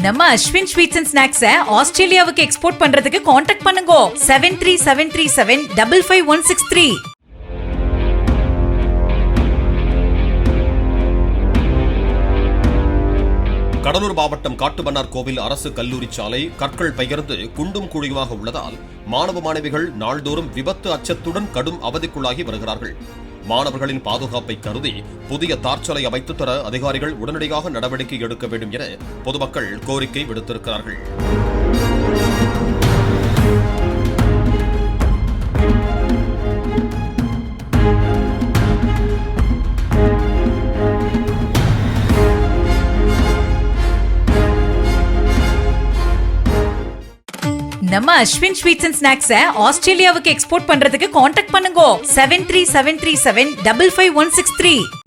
நம்ம Ashwin sweets and snacks ஆஸ்திரேலியாவுக்கு export பண்றதுக்கு கான்டாக்ட் பண்ணுங்க 7373755163. கடலூர் மாவட்டம் காட்டுமன்னார் கோவில் அரசு கல்லூரி சாலை கற்கள் பெயர்ந்து குண்டும் குழியுமாக உள்ளதால் மாணவ மாணவிகள் நாள்தோறும் விபத்து அச்சத்துடன் கடும் அவதிக்குள்ளாகி வருகிறார்கள். மாணவர்களின் பாதுகாப்பை கருதி புதிய தார்ச்சாலை அமைத்து தர அதிகாரிகள் உடனடியாக நடவடிக்கை எடுக்க வேண்டும் என பொதுமக்கள் கோரிக்கை விடுத்திருக்கிறார்கள். நம்ம அஸ்வின் ஸ்வீட்ஸ் அண்ட் ஸ்நாக்ஸ் ஆஸ்திரேலியாவுக்கு எக்ஸ்போர்ட் பண்றதுக்கு கான்டாக்ட் பண்ணுங்க 7373755163.